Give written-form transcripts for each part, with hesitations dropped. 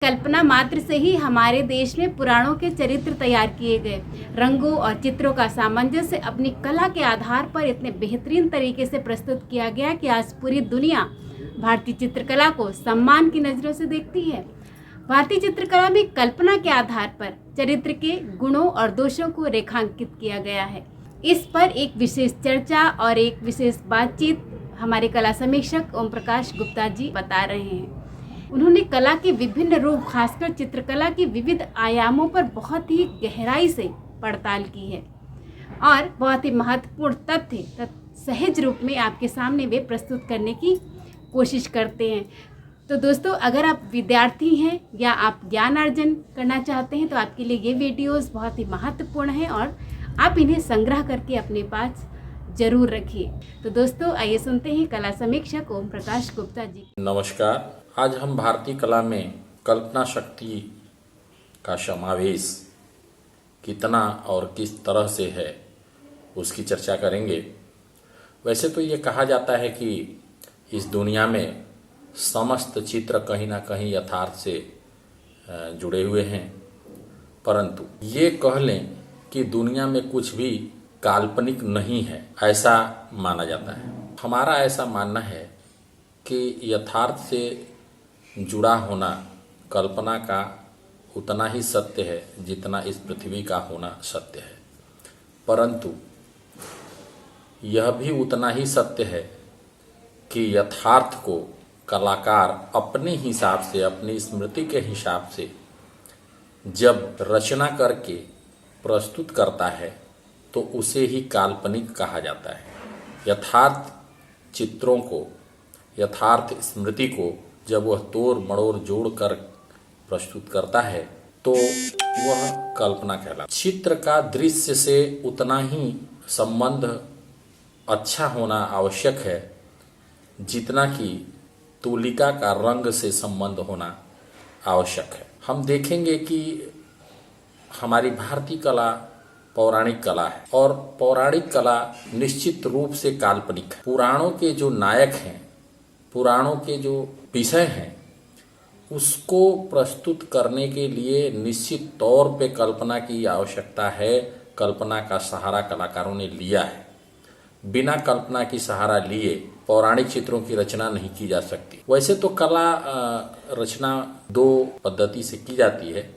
कल्पना मात्र से ही हमारे देश में पुराणों के चरित्र तैयार किए गए। रंगों और चित्रों का सामंजस्य अपनी कला के आधार पर इतने बेहतरीन तरीके से प्रस्तुत किया गया कि आज पूरी दुनिया भारतीय चित्रकला को सम्मान की नज़रों से देखती है। भारतीय चित्रकला में कल्पना के आधार पर चरित्र के गुणों और दोषों को रेखांकित किया गया है। इस पर एक विशेष चर्चा और एक विशेष बातचीत हमारे कला समीक्षक ओम प्रकाश गुप्ता जी बता रहे हैं। उन्होंने कला के विभिन्न रूप, खासकर चित्रकला के विविध आयामों पर बहुत ही गहराई से पड़ताल की है और बहुत ही महत्वपूर्ण तथ्य सहज रूप में आपके सामने वे प्रस्तुत करने की कोशिश करते हैं। तो दोस्तों, अगर आप विद्यार्थी हैं या आप ज्ञान अर्जन करना चाहते हैं तो आपके लिए ये वीडियोस बहुत ही महत्वपूर्ण हैं और आप इन्हें संग्रह करके अपने पास जरूर रखिए। तो दोस्तों, आइए सुनते हैं कला समीक्षक ओम प्रकाश गुप्ता जी। नमस्कार। आज हम भारतीय कला में कल्पना शक्ति का समावेश कितना और किस तरह से है उसकी चर्चा करेंगे। वैसे तो ये कहा जाता है कि इस दुनिया में समस्त चित्र कहीं ना कहीं यथार्थ से जुड़े हुए हैं, परंतु ये कह लें कि दुनिया में कुछ भी काल्पनिक नहीं है, ऐसा माना जाता है। हमारा ऐसा मानना है कि यथार्थ से जुड़ा होना कल्पना का उतना ही सत्य है जितना इस पृथ्वी का होना सत्य है, परंतु यह भी उतना ही सत्य है कि यथार्थ को कलाकार अपने हिसाब से, अपनी स्मृति के हिसाब से जब रचना करके प्रस्तुत करता है तो उसे ही काल्पनिक कहा जाता है। यथार्थ चित्रों को, यथार्थ स्मृति को जब वह तोड़ मड़ोड़ जोड़ कर प्रस्तुत करता है तो वह कल्पना कहलाता है। चित्र का दृश्य से उतना ही संबंध अच्छा होना आवश्यक है जितना कि तूलिका का रंग से संबंध होना आवश्यक है। हम देखेंगे कि हमारी भारतीय कला पौराणिक कला है और पौराणिक कला निश्चित रूप से काल्पनिक है। पुराणों के जो नायक हैं, पुराणों के जो विषय हैं, उसको प्रस्तुत करने के लिए निश्चित तौर पे कल्पना की आवश्यकता है। कल्पना का सहारा कलाकारों ने लिया है। बिना कल्पना की सहारा लिए पौराणिक चित्रों की रचना नहीं की जा सकती। वैसे तो कला रचना दो पद्धति से की जाती है।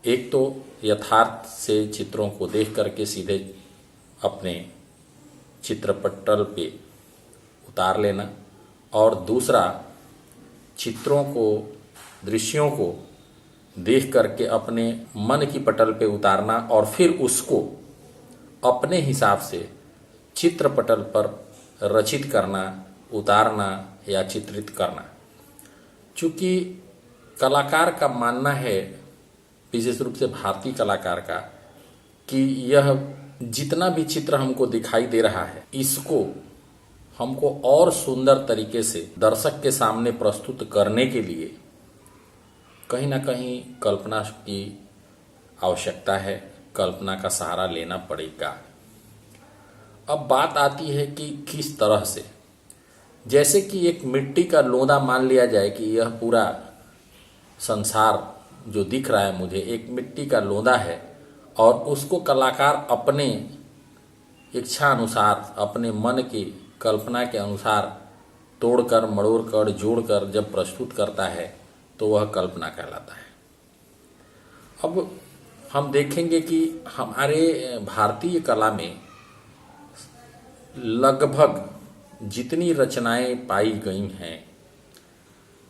एक तो यथार्थ से चित्रों को देख करके सीधे अपने चित्रपटल पे उतार लेना, और दूसरा चित्रों को, दृश्यों को देख करके अपने मन की पटल पे उतारना और फिर उसको अपने हिसाब से चित्रपटल पर रचित करना, उतारना या चित्रित करना। चूँकि कलाकार का मानना है, विशेष रूप से भारतीय कलाकार का, कि यह जितना भी चित्र हमको दिखाई दे रहा है इसको हमको और सुंदर तरीके से दर्शक के सामने प्रस्तुत करने के लिए कहीं ना कहीं कल्पना की आवश्यकता है, कल्पना का सहारा लेना पड़ेगा। अब बात आती है कि किस तरह से। जैसे कि एक मिट्टी का लोंदा मान लिया जाए कि यह पूरा संसार जो दिख रहा है मुझे एक मिट्टी का लोंदा है, और उसको कलाकार अपने इच्छा अनुसार, अपने मन की कल्पना के अनुसार तोड़कर, मड़ोड़कर, जोड़कर जब प्रस्तुत करता है तो वह कल्पना कहलाता है। अब हम देखेंगे कि हमारे भारतीय कला में लगभग जितनी रचनाएं पाई गई हैं,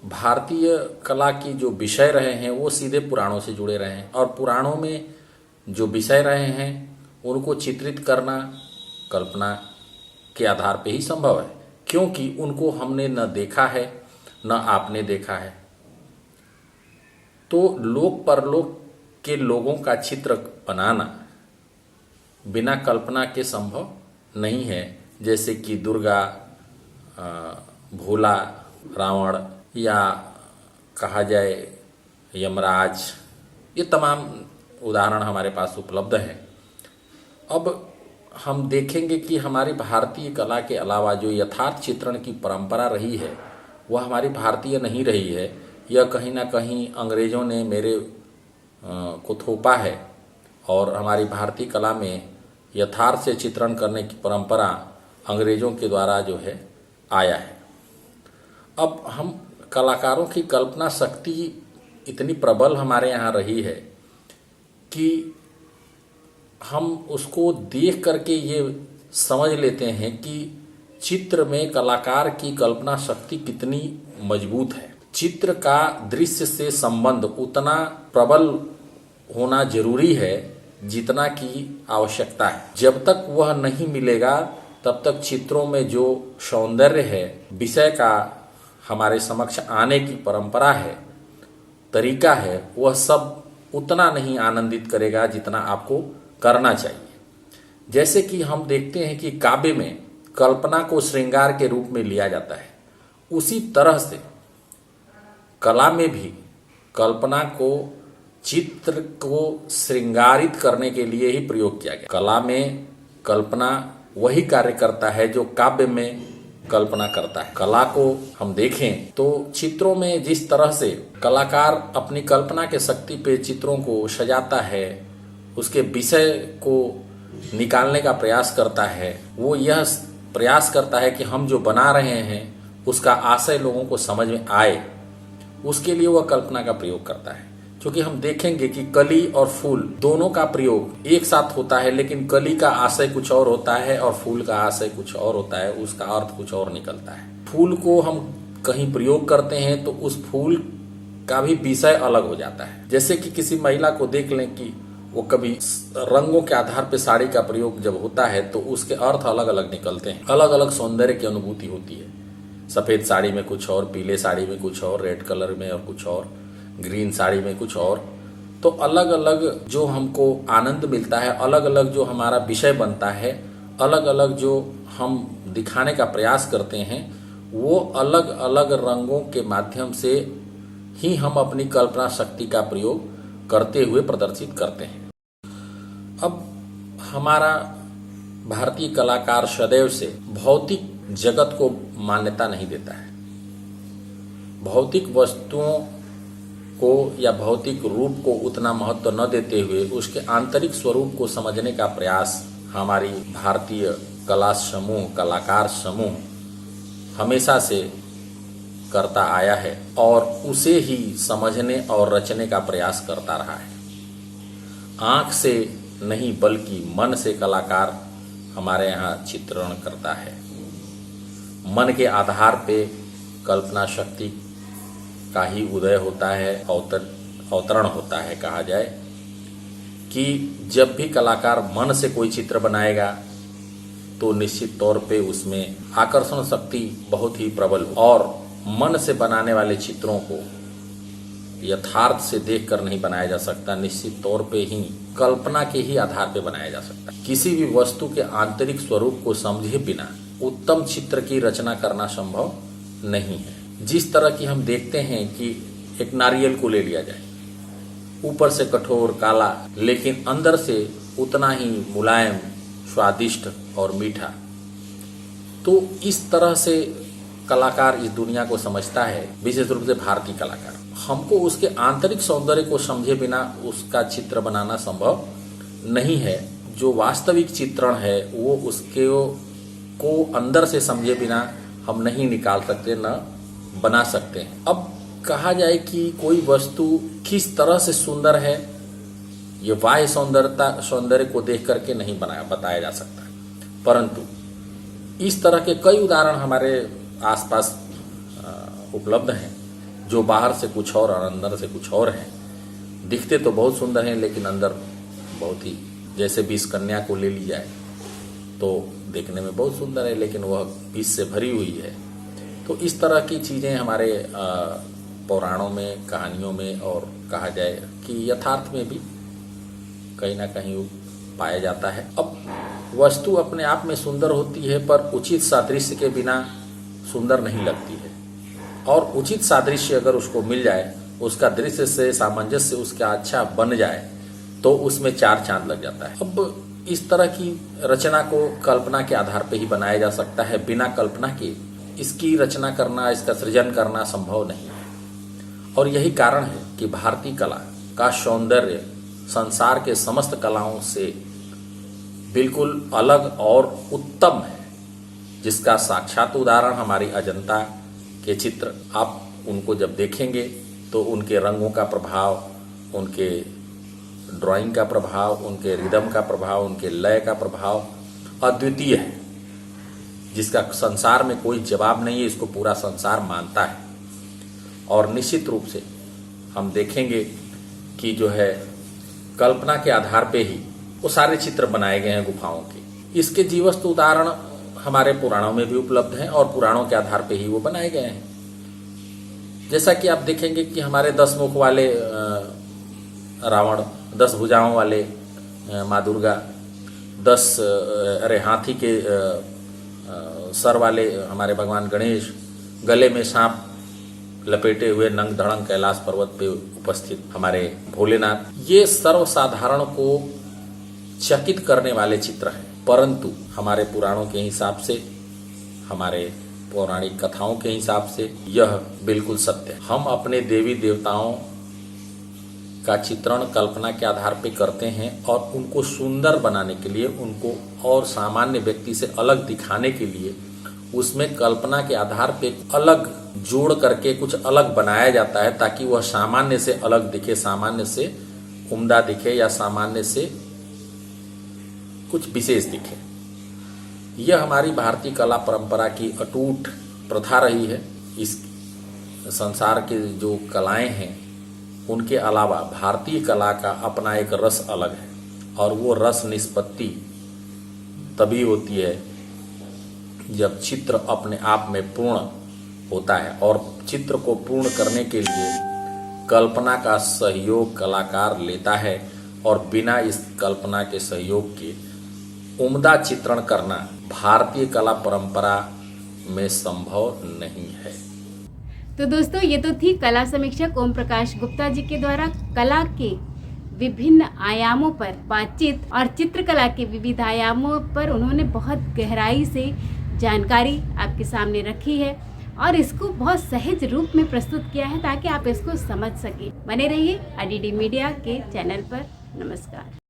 भारतीय कला की जो विषय रहे हैं वो सीधे पुराणों से जुड़े रहे हैं, और पुराणों में जो विषय रहे हैं उनको चित्रित करना कल्पना के आधार पे ही संभव है, क्योंकि उनको हमने न देखा है न आपने देखा है। तो लोक परलोक के लोगों का चित्र बनाना बिना कल्पना के संभव नहीं है। जैसे कि दुर्गा, भोला, रावण, या कहा जाए यमराज, ये तमाम उदाहरण हमारे पास उपलब्ध हैं। अब हम देखेंगे कि हमारी भारतीय कला के अलावा जो यथार्थ चित्रण की परंपरा रही है वह हमारी भारतीय नहीं रही है, यह कहीं ना कहीं अंग्रेज़ों ने मेरे को थोपा है और हमारी भारतीय कला में यथार्थ से चित्रण करने की परंपरा अंग्रेज़ों के द्वारा जो है आया है। अब हम कलाकारों की कल्पना शक्ति इतनी प्रबल हमारे यहाँ रही है कि हम उसको देख करके ये समझ लेते हैं कि चित्र में कलाकार की कल्पना शक्ति कितनी मजबूत है। चित्र का दृश्य से संबंध उतना प्रबल होना जरूरी है जितना की आवश्यकता है। जब तक वह नहीं मिलेगा तब तक चित्रों में जो सौंदर्य है, विषय का हमारे समक्ष आने की परंपरा है, तरीका है, वह सब उतना नहीं आनंदित करेगा जितना आपको करना चाहिए। जैसे कि हम देखते हैं कि काव्य में कल्पना को श्रृंगार के रूप में लिया जाता है, उसी तरह से कला में भी कल्पना को चित्र को श्रृंगारित करने के लिए ही प्रयोग किया गया। कला में कल्पना वही कार्य करता है जो काव्य में कल्पना करता है। कला को हम देखें तो चित्रों में जिस तरह से कलाकार अपनी कल्पना के शक्ति पे चित्रों को सजाता है, उसके विषय को निकालने का प्रयास करता है, वो यह प्रयास करता है कि हम जो बना रहे हैं उसका आशय लोगों को समझ में आए, उसके लिए वह कल्पना का प्रयोग करता है। क्योंकि हम देखेंगे कि कली और फूल दोनों का प्रयोग एक साथ होता है, लेकिन कली का आशय कुछ और होता है और फूल का आशय कुछ और होता है, उसका अर्थ कुछ और निकलता है। फूल को हम कहीं प्रयोग करते हैं तो उस फूल का भी विषय अलग हो जाता है। जैसे कि किसी महिला को देख लें कि वो कभी रंगों के आधार पर साड़ी का प्रयोग जब होता है तो उसके अर्थ अलग अलग निकलते हैं, अलग अलग सौंदर्य की अनुभूति होती है। सफ़ेद साड़ी में कुछ और, पीले साड़ी में कुछ और, रेड कलर में और कुछ और, ग्रीन साड़ी में कुछ और। तो अलग अलग जो हमको आनंद मिलता है, अलग अलग जो हमारा विषय बनता है, अलग अलग जो हम दिखाने का प्रयास करते हैं, वो अलग अलग रंगों के माध्यम से ही हम अपनी कल्पना शक्ति का प्रयोग करते हुए प्रदर्शित करते हैं। अब हमारा भारतीय कलाकार सदैव से भौतिक जगत को मान्यता नहीं देता है। भौतिक वस्तुओं को या भौतिक रूप को उतना महत्व न देते हुए उसके आंतरिक स्वरूप को समझने का प्रयास हमारी भारतीय कला समूह, कलाकार समूह हमेशा से करता आया है और उसे ही समझने और रचने का प्रयास करता रहा है। आँख से नहीं बल्कि मन से कलाकार हमारे यहाँ चित्रण करता है। मन के आधार पे कल्पना शक्ति का ही उदय होता है, अवतरण होता है। कहा जाए कि जब भी कलाकार मन से कोई चित्र बनाएगा तो निश्चित तौर पे उसमें आकर्षण शक्ति बहुत ही प्रबल हो और मन से बनाने वाले चित्रों को यथार्थ से देखकर नहीं बनाया जा सकता, निश्चित तौर पे ही कल्पना के ही आधार पे बनाया जा सकता है। किसी भी वस्तु के आंतरिक स्वरूप को समझे बिना उत्तम चित्र की रचना करना संभव नहीं है। जिस तरह की हम देखते हैं कि एक नारियल को ले लिया जाए, ऊपर से कठोर काला लेकिन अंदर से उतना ही मुलायम, स्वादिष्ट और मीठा, तो इस तरह से कलाकार इस दुनिया को समझता है, विशेष रूप से भारतीय कलाकार। हमको उसके आंतरिक सौंदर्य को समझे बिना उसका चित्र बनाना संभव नहीं है। जो वास्तविक चित्रण है वो उसके को अंदर से समझे बिना हम नहीं निकाल सकते, न बना सकते हैं। अब कहा जाए कि कोई वस्तु किस तरह से सुंदर है, ये बाह्य सौंदर्य को देख करके नहीं बताया जा सकता, परंतु इस तरह के कई उदाहरण हमारे आसपास उपलब्ध हैं जो बाहर से कुछ और अंदर से कुछ और हैं। दिखते तो बहुत सुंदर हैं लेकिन अंदर बहुत ही, जैसे विष कन्या को ले ली जाए तो देखने में बहुत सुंदर है लेकिन वह विष से भरी हुई है। तो इस तरह की चीज़ें हमारे पुराणों में, कहानियों में और कहा जाए कि यथार्थ में भी कहीं ना कहीं पाया जाता है। अब वस्तु अपने आप में सुंदर होती है पर उचित सादृश्य के बिना सुंदर नहीं लगती है, और उचित सादृश्य अगर उसको मिल जाए, उसका दृश्य से सामंजस्य उसका अच्छा बन जाए तो उसमें चार चांद लग जाता है। अब इस तरह की रचना को कल्पना के आधार पर ही बनाया जा सकता है, बिना कल्पना के इसकी रचना करना, इसका सृजन करना संभव नहीं है। और यही कारण है कि भारतीय कला का सौंदर्य संसार के समस्त कलाओं से बिल्कुल अलग और उत्तम है, जिसका साक्षात उदाहरण हमारी अजंता के चित्र। आप उनको जब देखेंगे तो उनके रंगों का प्रभाव, उनके ड्राइंग का प्रभाव, उनके रिदम का प्रभाव, उनके लय का प्रभाव अद्वितीय है, जिसका संसार में कोई जवाब नहीं है। इसको पूरा संसार मानता है। और निश्चित रूप से हम देखेंगे कि जो है कल्पना के आधार पे ही वो सारे चित्र बनाए गए हैं गुफाओं के। इसके जीवस्त उदाहरण हमारे पुराणों में भी उपलब्ध हैं और पुराणों के आधार पे ही वो बनाए गए हैं। जैसा कि आप देखेंगे कि हमारे 10 मुख वाले रावण, 10 भुजाओं वाले माँ दुर्गा, 10 हाथी के सर वाले हमारे भगवान गणेश, गले में सांप लपेटे हुए नंग धड़ंग कैलाश पर्वत पे उपस्थित हमारे भोलेनाथ, ये सर्वसाधारण को चकित करने वाले चित्र हैं। परंतु हमारे पुराणों के हिसाब से, हमारे पौराणिक कथाओं के हिसाब से यह बिल्कुल सत्य है। हम अपने देवी देवताओं का चित्रण कल्पना के आधार पे करते हैं और उनको सुंदर बनाने के लिए, उनको और सामान्य व्यक्ति से अलग दिखाने के लिए उसमें कल्पना के आधार पे अलग जोड़ करके कुछ अलग बनाया जाता है, ताकि वह सामान्य से अलग दिखे, सामान्य से उम्दा दिखे या सामान्य से कुछ विशेष दिखे। यह हमारी भारतीय कला परंपरा की अटूट प्रथा रही है। इस संसार के जो कलाएं हैं उनके अलावा भारतीय कला का अपना एक रस अलग है, और वो रस निष्पत्ति तभी होती है जब चित्र अपने आप में पूर्ण होता है। और चित्र को पूर्ण करने के लिए कल्पना का सहयोग कलाकार लेता है, और बिना इस कल्पना के सहयोग के उम्दा चित्रण करना भारतीय कला परंपरा में संभव नहीं है। तो दोस्तों, ये तो थी कला समीक्षक ओम प्रकाश गुप्ता जी के द्वारा कला के विभिन्न आयामों पर बातचीत, और चित्रकला के विविध आयामों पर उन्होंने बहुत गहराई से जानकारी आपके सामने रखी है और इसको बहुत सहज रूप में प्रस्तुत किया है ताकि आप इसको समझ सकें। बने रहिए आईडीडी मीडिया के चैनल पर। नमस्कार।